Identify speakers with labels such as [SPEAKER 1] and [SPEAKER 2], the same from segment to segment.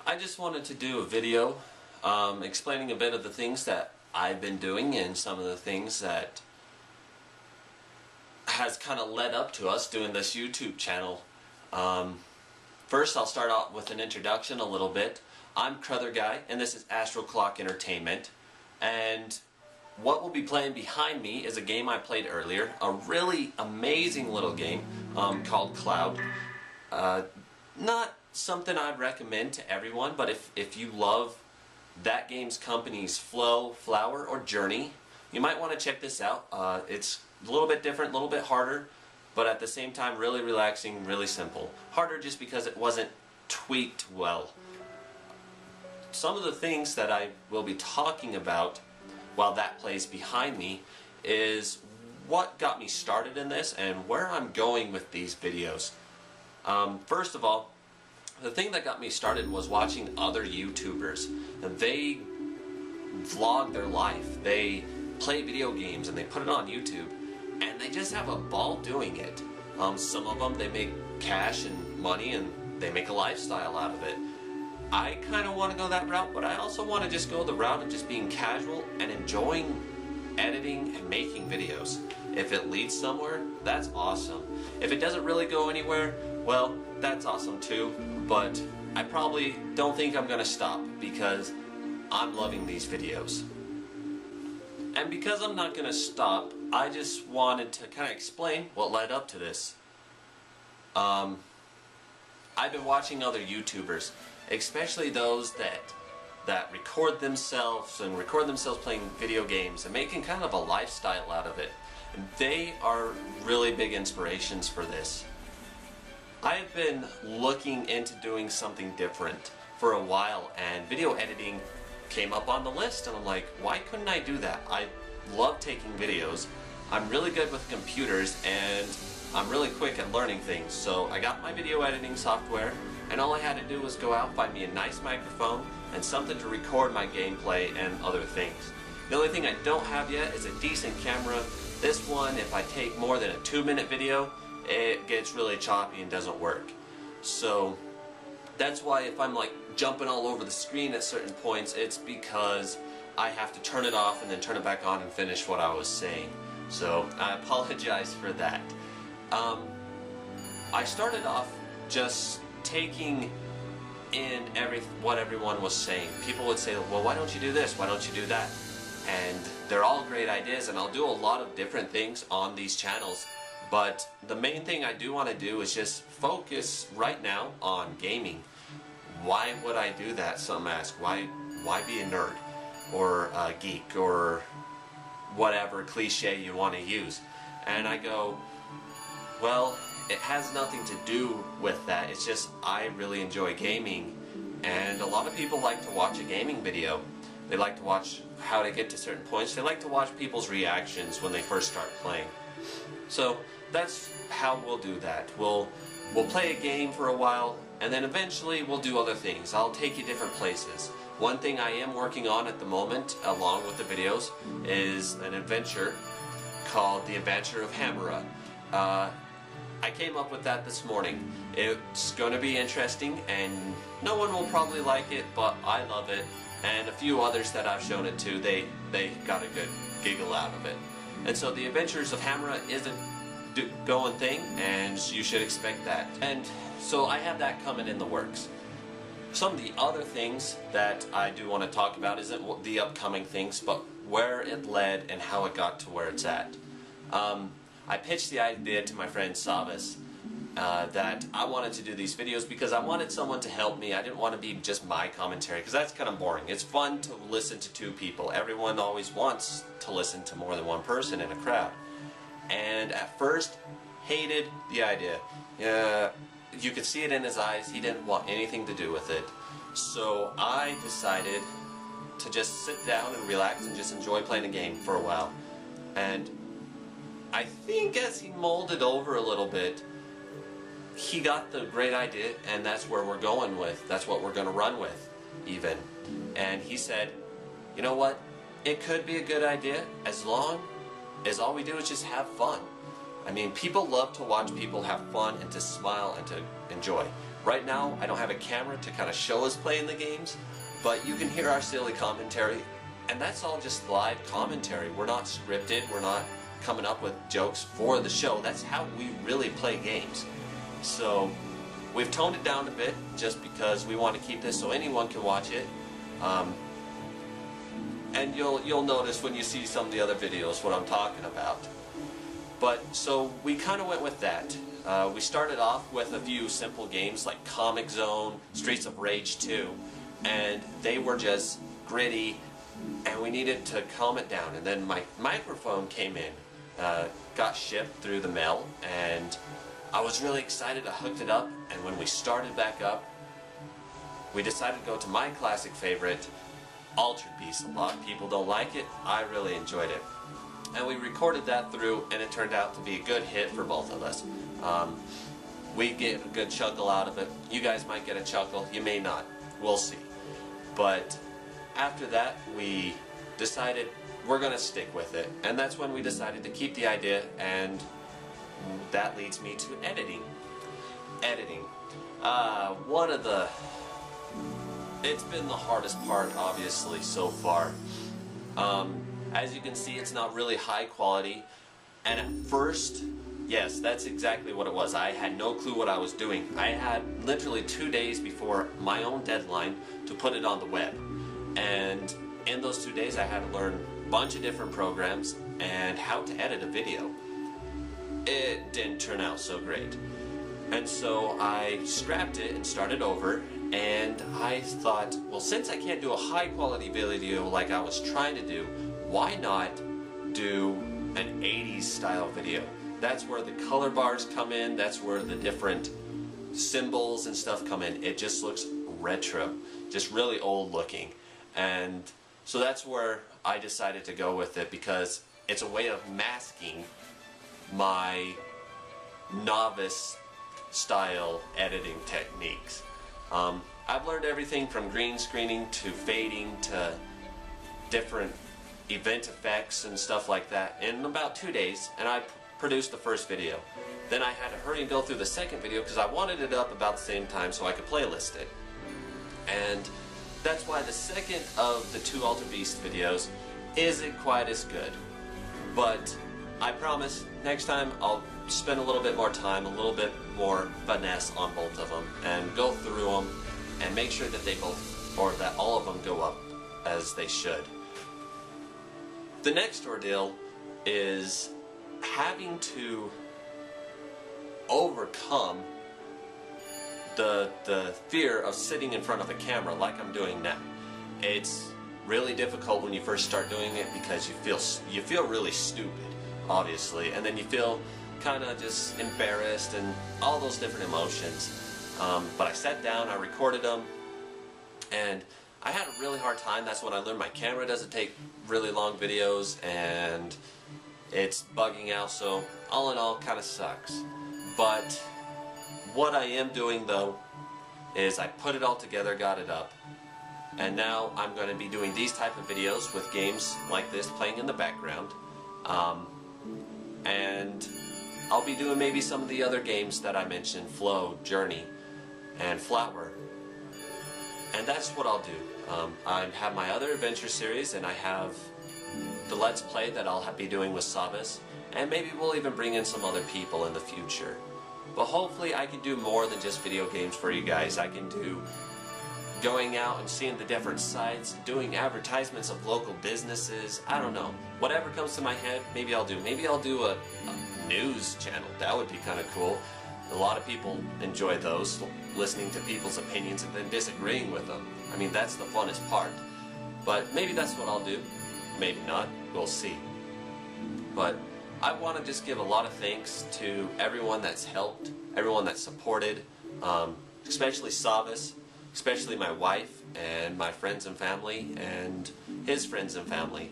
[SPEAKER 1] I just wanted to do a video explaining a bit of the things that I've been doing and some of the things that has kind of led up to us doing this YouTube channel. First, I'll start off with an introduction a little bit. I'm Crotherguy, and this is Astro Clock Entertainment. And what we'll be playing behind me is a game I played earlier, a really amazing little game called Cloud. Not something I'd recommend to everyone, but if you love That Game's Company's Flow, Flower, or Journey, you might want to check this out. It's a little bit different, a little bit harder, but at the same time really relaxing, really simple. Harder just because it wasn't tweaked well. Some of the things that I will be talking about while that plays behind me is what got me started in this and where I'm going with these videos. First of all, the thing that got me started was watching other YouTubers. They vlog their life, they play video games and they put it on YouTube, and they just have a ball doing it. Some of them, they make cash and money and they make a lifestyle out of it. I kind of want to go that route, but I also want to just go the route of just being casual and enjoying editing and making videos. If it leads somewhere, that's awesome. If it doesn't really go anywhere, well, that's awesome too, but I probably don't think I'm going to stop because I'm loving these videos. And because I'm not going to stop, I just wanted to kind of explain what led up to this. I've been watching other YouTubers, especially those that record themselves playing video games and making kind of a lifestyle out of it. They are really big inspirations for this. I've been looking into doing something different for a while, and video editing came up on the list, and I'm like, why couldn't I do that? I love taking videos. I'm really good with computers, and I'm really quick at learning things. So I got my video editing software, and all I had to do was go out, find me a nice microphone and something to record my gameplay and other things. The only thing I don't have yet is a decent camera. This one, if I take more than a 2-minute video, it gets really choppy and doesn't work. So that's why if I'm like jumping all over the screen at certain points, it's because I have to turn it off and then turn it back on and finish what I was saying. So I apologize for that. I started off just taking in what everyone was saying. People would say, well, why don't you do this? Why don't you do that? And they're all great ideas, and I'll do a lot of different things on these channels. But the main thing I do want to do is just focus right now on gaming. Why would I do that? Some ask, why be a nerd or a geek or whatever cliche you want to use? And I go, well, it has nothing to do with that. It's just I really enjoy gaming, and a lot of people like to watch a gaming video. They like to watch how to get to certain points. They like to watch people's reactions when they first start playing. So that's how we'll do that. We'll play a game for a while, and then eventually we'll do other things. I'll take you different places. One thing I am working on at the moment, along with the videos, is an adventure called The Adventure of Hamera. I came up with that this morning. It's going to be interesting, and no one will probably like it, but I love it. And a few others that I've shown it to, they got a good giggle out of it. And so The Adventures of Hamera is a going thing, and you should expect that. And so I have that coming in the works. Some of the other things that I do want to talk about isn't the upcoming things, but where it led and how it got to where it's at. I pitched the idea to my friend Savas that I wanted to do these videos because I wanted someone to help me. I didn't want to be just my commentary, because that's kind of boring. It's fun to listen to two people. Everyone always wants to listen to more than one person in a crowd. And at first, hated the idea. You could see it in his eyes. He didn't want anything to do with it. So I decided to just sit down and relax and just enjoy playing a game for a while. And I think as he molded over a little bit, he got the great idea, and that's where we're going with. That's what we're going to run with, even. And he said, you know what? It could be a good idea as long as all we do is just have fun. I mean, people love to watch people have fun and to smile and to enjoy. Right now, I don't have a camera to kind of show us playing the games, but you can hear our silly commentary, and that's all just live commentary. We're not scripted, we're not coming up with jokes for the show. That's how we really play games. So we've toned it down a bit just because we want to keep this so anyone can watch it. And you'll notice when you see some of the other videos what I'm talking about. But so we kind of went with that. We started off with a few simple games like Comic Zone, Streets of Rage 2, and they were just gritty, and we needed to calm it down. And then my microphone came in, got shipped through the mail, and I was really excited. I hooked it up, and when we started back up, we decided to go to my classic favorite, Altered Beast. A lot of people don't like it. I really enjoyed it. And we recorded that through, and it turned out to be a good hit for both of us. We get a good chuckle out of it. You guys might get a chuckle. You may not. We'll see. But after that, we decided we're going to stick with it. And that's when we decided to keep the idea, and that leads me to editing. Editing. It's been the hardest part, obviously, so far. As you can see, it's not really high quality, and at first, yes, that's exactly what it was. I had no clue what I was doing. I had literally 2 days before my own deadline to put it on the web, and in those 2 days I had to learn a bunch of different programs and how to edit a video. It didn't turn out so great, and so I scrapped it and started over. And I thought, well, since I can't do a high quality video like I was trying to do, why not do an 80s style video? That's where the color bars come in, that's where the different symbols and stuff come in. It just looks retro, just really old looking. And so that's where I decided to go with it, because it's a way of masking my novice style editing techniques. I've learned everything from green screening to fading to different event effects and stuff like that in about 2 days, and I produced the first video. Then I had to hurry and go through the second video because I wanted it up about the same time so I could playlist it. And that's why the second of the 2 Altered Beast videos isn't quite as good. But I promise next time I'll spend a little bit more time, a little bit more finesse on both of them, and go through them and make sure that they both, or that all of them go up as they should. The next ordeal is having to overcome the fear of sitting in front of a camera like I'm doing now. It's really difficult when you first start doing it because you feel really stupid, obviously, and then you feel kind of just embarrassed and all those different emotions. But I sat down, I recorded them, and I had a really hard time. That's when I learned my camera doesn't take really long videos, and it's bugging out, so all in all, kind of sucks. But what I am doing though is I put it all together, got it up, and now I'm going to be doing these type of videos with games like this playing in the background. And I'll be doing maybe some of the other games that I mentioned, Flow, Journey, and Flower. And that's what I'll do. I have my other adventure series, and I have the Let's Play that I'll be doing with Sabas, and maybe we'll even bring in some other people in the future. But hopefully I can do more than just video games for you guys. I can do going out and seeing the different sites, doing advertisements of local businesses, I don't know. Whatever comes to my head, maybe I'll do. Maybe I'll do a news channel. That would be kind of cool. A lot of people enjoy those, listening to people's opinions and then disagreeing with them. I mean, that's the funnest part. But maybe that's what I'll do. Maybe not. We'll see. But I want to just give a lot of thanks to everyone that's helped, everyone that's supported, especially Sabas, especially my wife and my friends and family and his friends and family.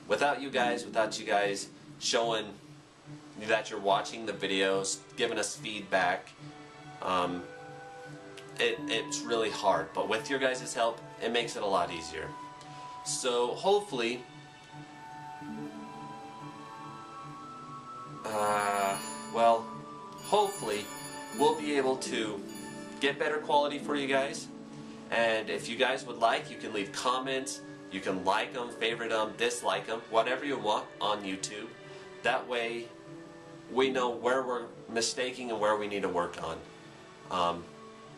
[SPEAKER 1] Without you guys showing that you're watching the videos, giving us feedback, it's really hard. But with your guys' help, it makes it a lot easier. So hopefully, hopefully we'll be able to get better quality for you guys. And if you guys would like, you can leave comments, you can like them, favorite them, dislike them, whatever you want on YouTube. That way we know where we're mistaking and where we need to work on.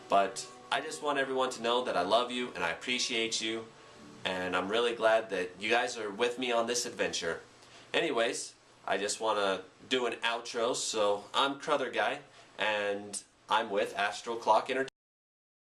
[SPEAKER 1] But I just want everyone to know that I love you and I appreciate you, and I'm really glad that you guys are with me on this adventure. Anyways, I just want to do an outro. So I'm Crotherguy, and I'm with Astral Clock Entertainment.